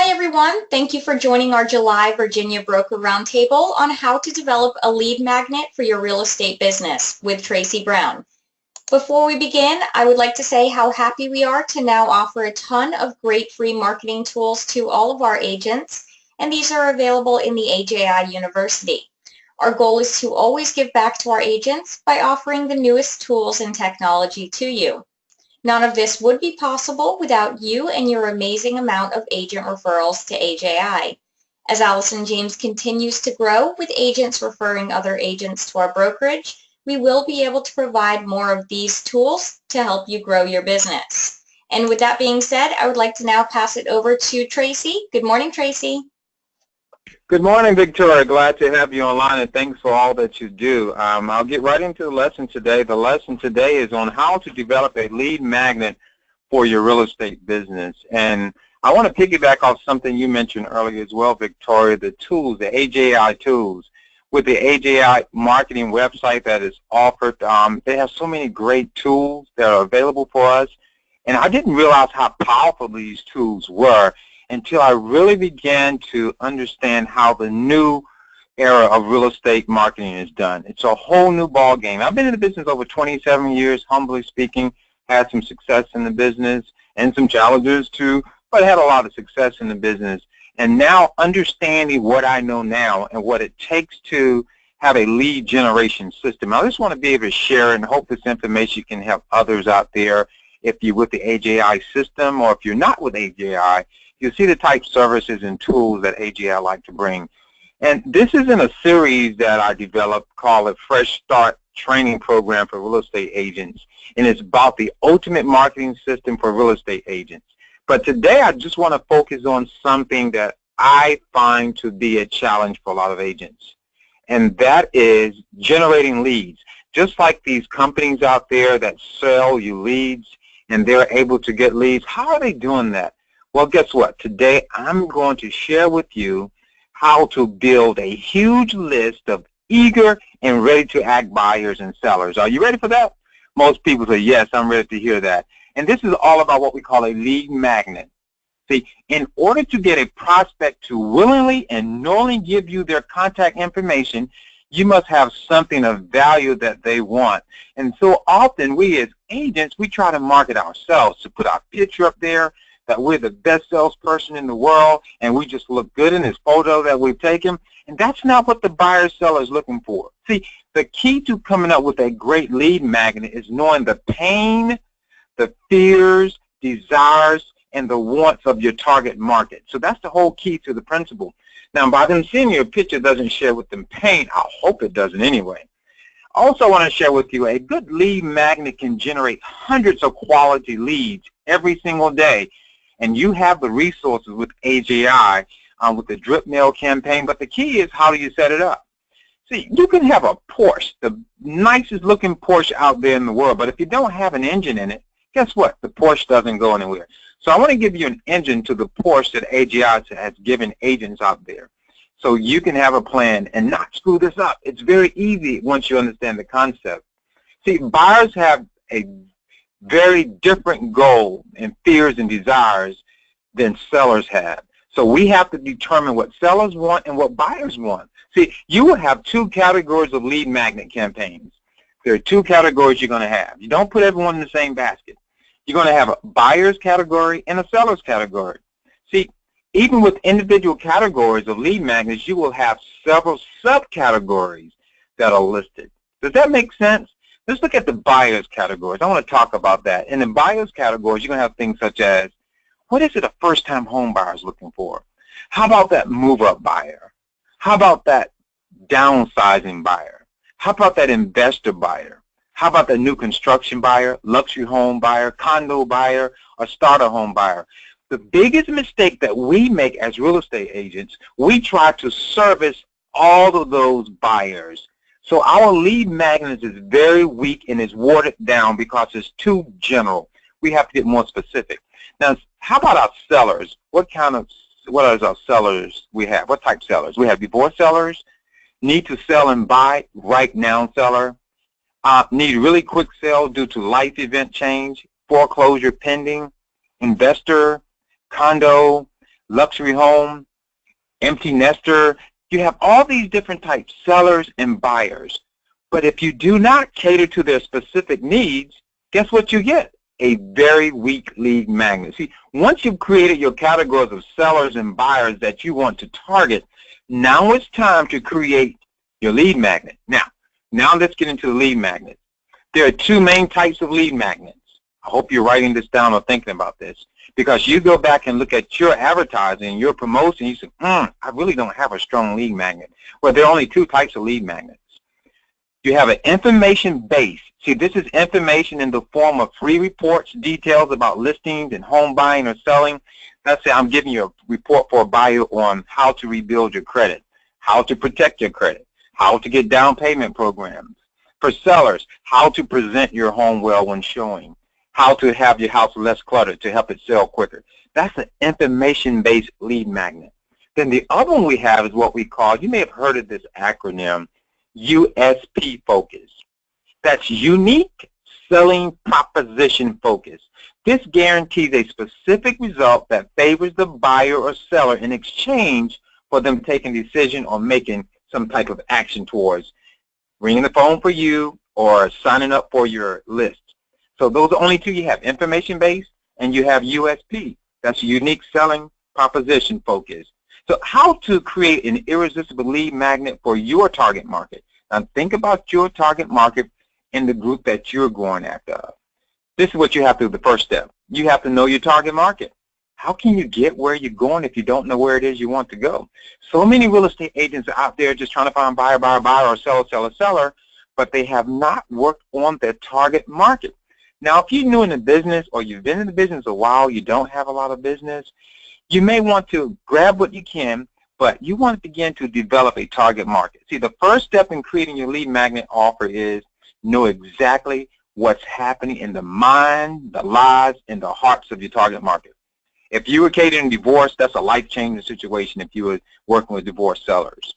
Hi everyone, thank you for joining our July Virginia Broker Roundtable on how to develop a lead magnet for your real estate business with Tracy Brown. Before we begin, I would like to say how happy we are to now offer a ton of great free marketing tools to all of our agents, and these are available in the AJI University. Our goal is to always give back to our agents by offering the newest tools and technology to you. None of this would be possible without you and your amazing amount of agent referrals to AJI. As Allison James continues to grow with agents referring other agents to our brokerage, we will be able to provide more of these tools to help you grow your business. And with that being said, I would like to now pass it over to Tracy. Good morning, Tracy. Good morning, Victoria. Glad to have you online, and thanks for all that you do. I'll get right into the lesson today. The lesson today is on how to develop a lead magnet for your real estate business. And I want to piggyback off something you mentioned earlier as well, Victoria, the tools, the AJI tools. With the AJI marketing website that is offered, they have so many great tools that are available for us. And I didn't realize how powerful these tools were until I really began to understand how the new era of real estate marketing is done. It's a whole new ball game. I've been in the business over 27 years, humbly speaking, had some success in the business and some challenges too, but had a lot of success in the business. And now understanding what I know now and what it takes to have a lead generation system. I just want to be able to share and hope this information can help others out there. If you're with the AJI system or if you're not with AJI, you'll see the type of services and tools that AJI like to bring. And this is in a series that I developed called a Fresh Start Training Program for Real Estate Agents. And it's about the ultimate marketing system for real estate agents. But today I just want to focus on something that I find to be a challenge for a lot of agents. And that is generating leads. Just like these companies out there that sell you leads and they're able to get leads, how are they doing that? Well, guess what? Today I'm going to share with you how to build a huge list of eager and ready-to-act buyers and sellers. Are you ready for that? Most people say, yes, I'm ready to hear that. And this is all about what we call a lead magnet. See, in order to get a prospect to willingly and knowingly give you their contact information, you must have something of value that they want. And so often we as agents, we try to market ourselves to put our picture up there, that we're the best salesperson in the world, and we just look good in this photo that we've taken. And that's not what the buyer seller is looking for. See, the key to coming up with a great lead magnet is knowing the pain, the fears, desires, and the wants of your target market. So that's the whole key to the principle. Now, by them seeing your picture doesn't share with them pain. I hope it doesn't anyway. Also, I want to share with you a good lead magnet can generate hundreds of quality leads every single day. And you have the resources with AJI with the drip mail campaign, but the key is how do you set it up? See, you can have a Porsche, the nicest looking Porsche out there in the world, but if you don't have an engine in it, guess what? The Porsche doesn't go anywhere. So I want to give you an engine to the Porsche that AJI has given agents out there. So you can have a plan and not screw this up. It's very easy once you understand the concept. See, buyers have a very different goal and fears and desires than sellers have. So we have to determine what sellers want and what buyers want. See, you will have two categories of lead magnet campaigns. There are two categories you're going to have. You don't put everyone in the same basket. You're going to have a buyer's category and a seller's category. See, even with individual categories of lead magnets, you will have several subcategories that are listed. Does that make sense? Let's look at the buyer's categories. I want to talk about that. In the buyer's categories, you're going to have things such as, what is it a first-time home buyer is looking for? How about that move-up buyer? How about that downsizing buyer? How about that investor buyer? How about that new construction buyer, luxury home buyer, condo buyer, or starter home buyer? The biggest mistake that we make as real estate agents, we try to service all of those buyers. So our lead magnet is very weak and is watered down because it's too general. We have to get more specific. Now, how about our sellers? What are our sellers we have? What type sellers? We have divorce sellers, need to sell and buy right now seller, need really quick sale due to life event change, foreclosure pending, investor, condo, luxury home, empty nester. You have all these different types, sellers and buyers. But if you do not cater to their specific needs, guess what you get? A very weak lead magnet. See, once you've created your categories of sellers and buyers that you want to target, now it's time to create your lead magnet. Now let's get into the lead magnet. There are two main types of lead magnets. I hope you're writing this down or thinking about this, because you go back and look at your advertising, your promotion, you say, I really don't have a strong lead magnet. Well, there are only two types of lead magnets. You have an information base. See, this is information in the form of free reports, details about listings and home buying or selling. Let's say I'm giving you a report for a buyer on how to rebuild your credit, how to protect your credit, how to get down payment programs. For sellers, how to present your home well when showing, how to have your house less cluttered to help it sell quicker. That's an information-based lead magnet. Then the other one we have is what we call, you may have heard of this acronym, USP Focus. That's Unique Selling Proposition Focus. This guarantees a specific result that favors the buyer or seller in exchange for them taking a decision or making some type of action towards ringing the phone for you or signing up for your list. So those are only two you have, information-based and you have USP. That's Unique Selling Proposition Focus. So how to create an irresistible lead magnet for your target market. Now think about your target market in the group that you're going after. This is what you have to do, the first step. You have to know your target market. How can you get where you're going if you don't know where it is you want to go? So many real estate agents are out there just trying to find buyer, or seller, but they have not worked on their target market. Now, if you're new in the business or you've been in the business a while, you don't have a lot of business, you may want to grab what you can, but you want to begin to develop a target market. See, the first step in creating your lead magnet offer is know exactly what's happening in the mind, the lives, and the hearts of your target market. If you were catering divorce, that's a life-changing situation if you were working with divorce sellers.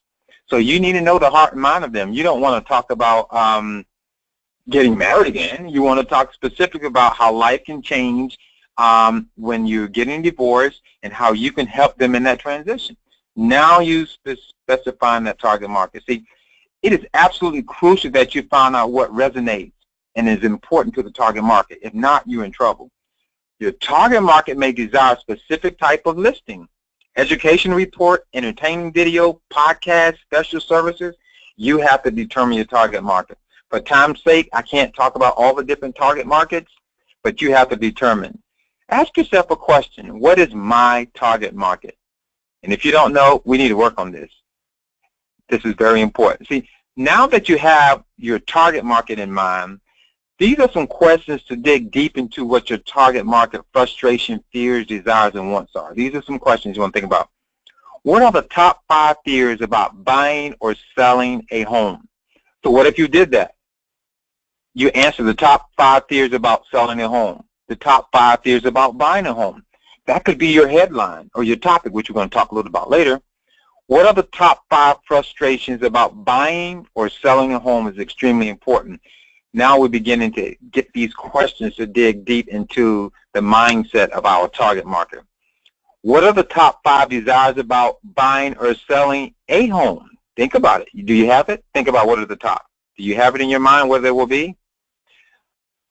So you need to know the heart and mind of them. You don't want to talk about getting married again. You want to talk specifically about how life can change when you're getting divorced and how you can help them in that transition. Now you specifying that target market. See, it is absolutely crucial that you find out what resonates and is important to the target market. If not, you're in trouble. Your target market may desire a specific type of listing, education report, entertaining video, podcast, special services. You have to determine your target market. For time's sake, I can't talk about all the different target markets, but you have to determine. Ask yourself a question. What is my target market? And if you don't know, we need to work on this. This is very important. See, now that you have your target market in mind, these are some questions to dig deep into what your target market frustration, fears, desires, and wants are. These are some questions you want to think about. What are the top 5 fears about buying or selling a home? So what if you did that? You answer the top 5 fears about selling a home, the top 5 fears about buying a home. That could be your headline or your topic, which we're going to talk a little about later. What are the top 5 frustrations about buying or selling a home is extremely important. Now we're beginning to get these questions to dig deep into the mindset of our target market. What are the top 5 desires about buying or selling a home? Think about it. Do you have it? Think about what are the top. Do you have it in your mind where they will be?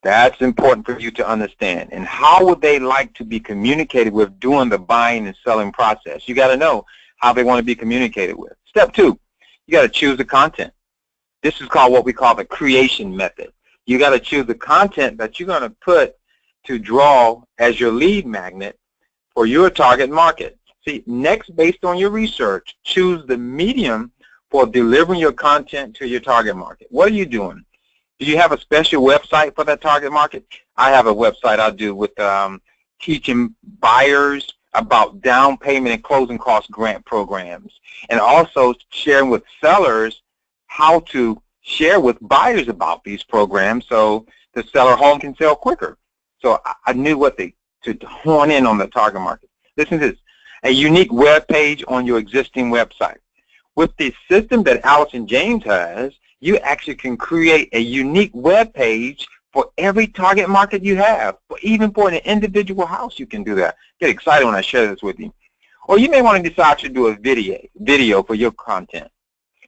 That's important for you to understand. And how would they like to be communicated with during the buying and selling process? You got to know how they want to be communicated with. Step 2, you got to choose the content. This is called what we call the creation method. You got to choose the content that you're going to put to draw as your lead magnet for your target market. See, next, based on your research, choose the medium for delivering your content to your target market. What are you doing? Do you have a special website for that target market? I have a website I do with teaching buyers about down payment and closing cost grant programs, and also sharing with sellers how to share with buyers about these programs so the seller home can sell quicker. So I knew what to hone in on the target market. Listen to this, a unique web page on your existing website. With the system that Allison James has, you actually can create a unique web page for every target market you have. Even for an individual house, you can do that. Get excited when I share this with you. Or you may want to decide to do a video for your content.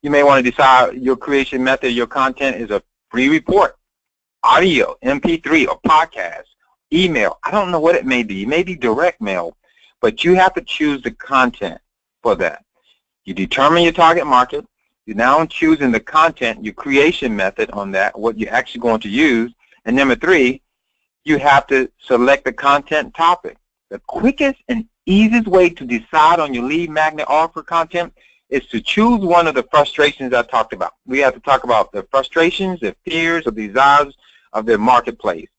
You may want to decide your creation method, your content is a free report, audio, MP3, or podcast, email. I don't know what it may be. It may be direct mail, but you have to choose the content for that. You determine your target market. You're now choosing the content, your creation method on that, what you're actually going to use. And number 3, you have to select the content topic. The quickest and easiest way to decide on your lead magnet offer content is to choose one of the frustrations I talked about. We have to talk about the frustrations, the fears, or desires of their marketplace.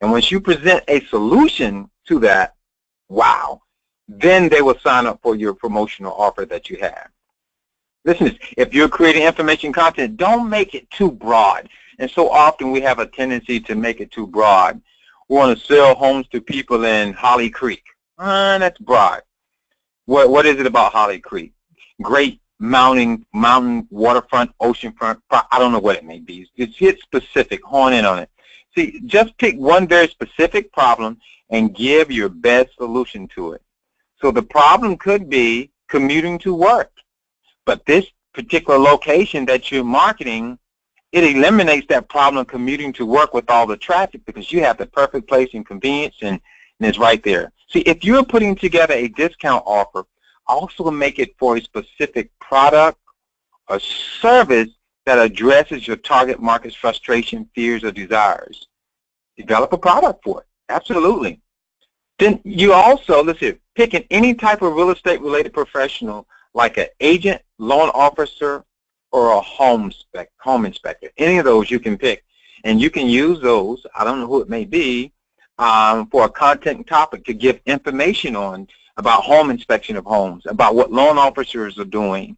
And once you present a solution to that, wow, then they will sign up for your promotional offer that you have. Listen, if you're creating information content, don't make it too broad. And so often we have a tendency to make it too broad. We want to sell homes to people in Holly Creek. That's broad. What is it about Holly Creek? Great mountain, waterfront, oceanfront. I don't know what it may be. Just get specific, hone in on it. See, just pick one very specific problem and give your best solution to it. So the problem could be commuting to work. But this particular location that you're marketing, it eliminates that problem of commuting to work with all the traffic because you have the perfect place and convenience, and it's right there. See, if you're putting together a discount offer, also make it for a specific product or service that addresses your target market's frustration, fears, or desires. Develop a product for it. Absolutely. Then you also, pick any type of real estate related professional like an agent, loan officer, or a home inspector. Any of those you can pick. And you can use those, I don't know who it may be, for a content topic to give information on about home inspection of homes, about what loan officers are doing,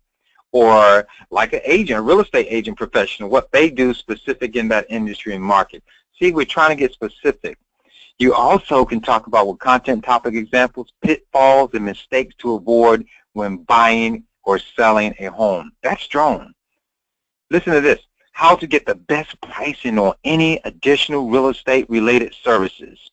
or like an agent, a real estate agent professional, what they do specific in that industry and market. See, we're trying to get specific. You also can talk about what content topic examples, pitfalls, and mistakes to avoid when buying or selling a home. That's strong. Listen to this. How to get the best pricing on any additional real estate related services.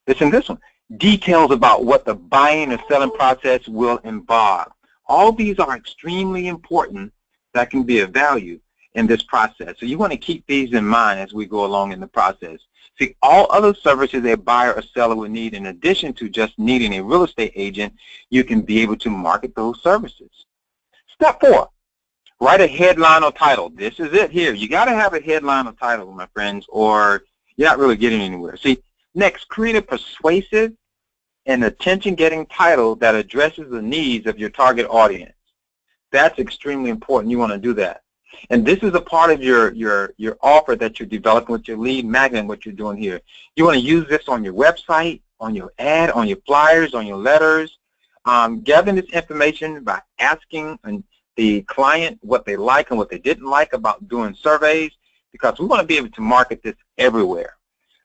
Listen to this one. Details about what the buying or selling process will involve. All these are extremely important that can be of value in this process. So you want to keep these in mind as we go along in the process. See, all other services a buyer or seller would need, in addition to just needing a real estate agent, you can be able to market those services. Step 4, write a headline or title. This is it here. You got to have a headline or title, my friends, or you're not really getting anywhere. See, next, create a persuasive and attention-getting title that addresses the needs of your target audience. That's extremely important. You want to do that. And this is a part of your offer that you're developing with your lead magnet, what you're doing here. You want to use this on your website, on your ad, on your flyers, on your letters. Gathering this information by asking the client what they like and what they didn't like about doing surveys, because we want to be able to market this everywhere.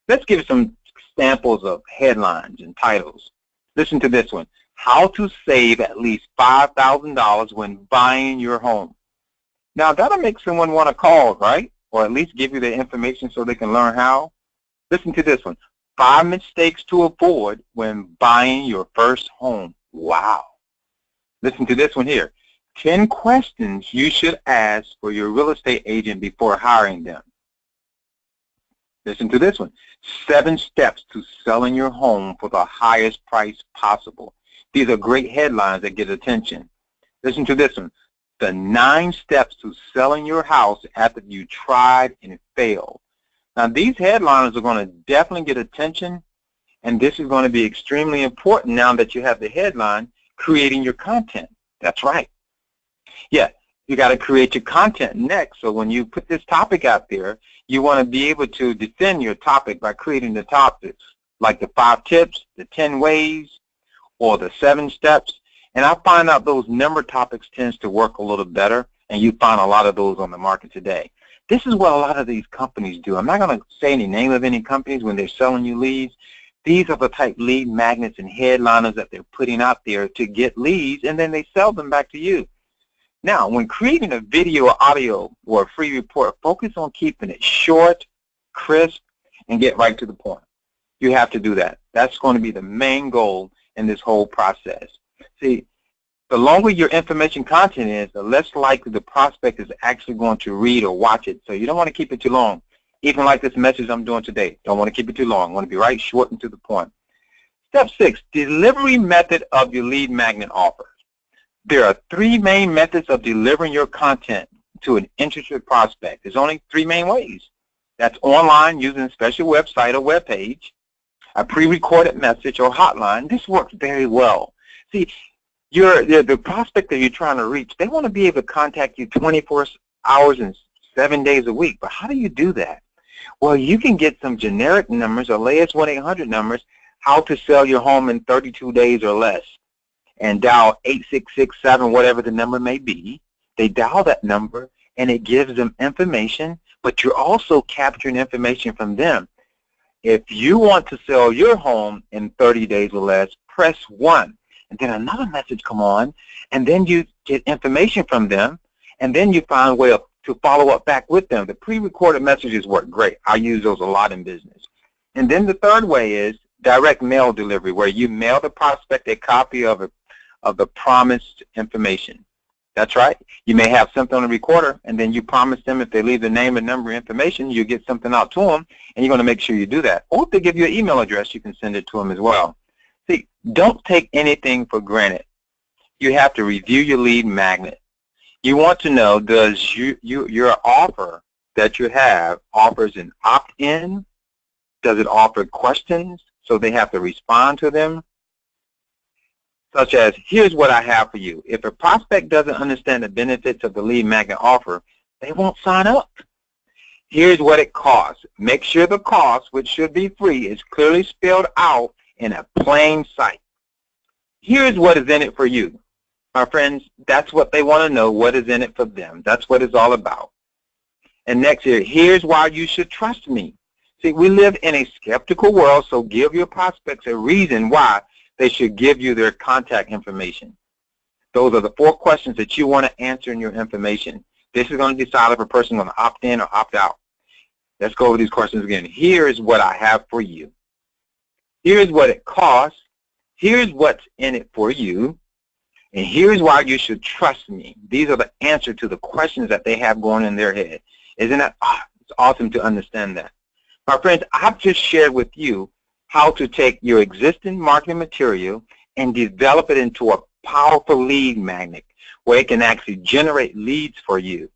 Let's give some samples of headlines and titles. Listen to this one. How to save at least $5,000 when buying your home. Now, that'll make someone want to call, right? Or at least give you the information so they can learn how. Listen to this one. 5 mistakes to avoid when buying your first home. Wow. Listen to this one here. 10 questions you should ask for your real estate agent before hiring them. Listen to this one. 7 steps to selling your home for the highest price possible. These are great headlines that get attention. Listen to this one. The 9 steps to selling your house after you tried and failed. Now, these headlines are going to definitely get attention, and this is going to be extremely important now that you have the headline, creating your content. That's right. Yeah, you got to create your content next. So when you put this topic out there, you want to be able to defend your topic by creating the topics, like the 5 tips, the 10 ways, or the 7 steps. And I find out those number topics tends to work a little better, and you find a lot of those on the market today. This is what a lot of these companies do. I'm not going to say any name of any companies when they're selling you leads. These are the type lead magnets and headliners that they're putting out there to get leads, and then they sell them back to you. Now, when creating a video or audio or a free report, focus on keeping it short, crisp, and get right to the point. You have to do that. That's going to be the main goal in this whole process. See, The longer your information content is, the less likely the prospect is actually going to read or watch it. So you don't want to keep it too long. Even like this message I'm doing today, don't want to keep it too long. I want to be right, short, and to the point. Step 6, delivery method of your lead magnet offer. There are 3 main methods of delivering your content to an interested prospect. There's only 3 main ways. That's online using a special website or web page, a pre-recorded message or hotline. This works very well. See, the prospect that you're trying to reach, they want to be able to contact you 24 hours and 7 days a week. But how do you do that? Well, you can get some generic numbers or latest 1-800 numbers, how to sell your home in 32 days or less, and dial 8667, whatever the number may be. They dial that number, and it gives them information, but you're also capturing information from them. If you want to sell your home in 30 days or less, press 1. And then another message come on, and then you get information from them, and then you find a way to follow up back with them. The pre-recorded messages work great. I use those a lot in business. And then the third way is direct mail delivery, where you mail the prospect a copy of the promised information. That's right. You may have something on the recorder, and then you promise them if they leave the name and number information, you get something out to them, and you're going to make sure you do that. Or if they give you an email address, you can send it to them as well. See, don't take anything for granted. You have to review your lead magnet. You want to know, does your offer that you have offers an opt-in? Does it offer questions so they have to respond to them? Such as, here's what I have for you. If a prospect doesn't understand the benefits of the lead magnet offer, they won't sign up. Here's what it costs. Make sure the cost, which should be free, is clearly spelled out in a plain sight. Here's what is in it for you. My friends, that's what they want to know, what is in it for them. That's what it's all about. And next here, here's why you should trust me. See, we live in a skeptical world, so give your prospects a reason why they should give you their contact information. Those are the 4 questions that you want to answer in your information. This is going to decide if a person is going to opt in or opt out. Let's go over these questions again. Here's what I have for you. Here's what it costs. Here's what's in it for you. And here's why you should trust me. These are the answers to the questions that they have going in their head. Isn't that it's awesome to understand that? My friends, I've just shared with you how to take your existing marketing material and develop it into a powerful lead magnet where it can actually generate leads for you.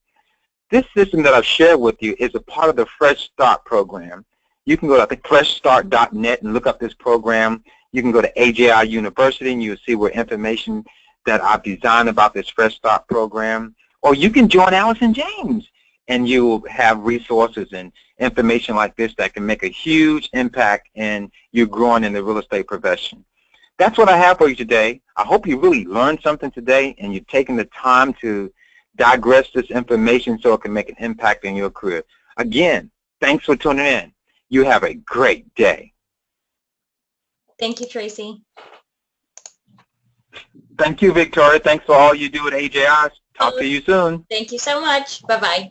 This system that I've shared with you is a part of the Fresh Start program. You can go to freshstart.net and look up this program. You can go to AJI University and you'll see where information that I've designed about this Fresh Start program. Or you can join Allison James and you will have resources and information like this that can make a huge impact in you growing in the real estate profession. That's what I have for you today. I hope you really learned something today and you've taken the time to digress this information so it can make an impact in your career. Again, thanks for tuning in. You have a great day. Thank you, Tracy. Thank you, Victoria. Thanks for all you do at AJI. Talk to you soon. Thank you so much. Bye-bye.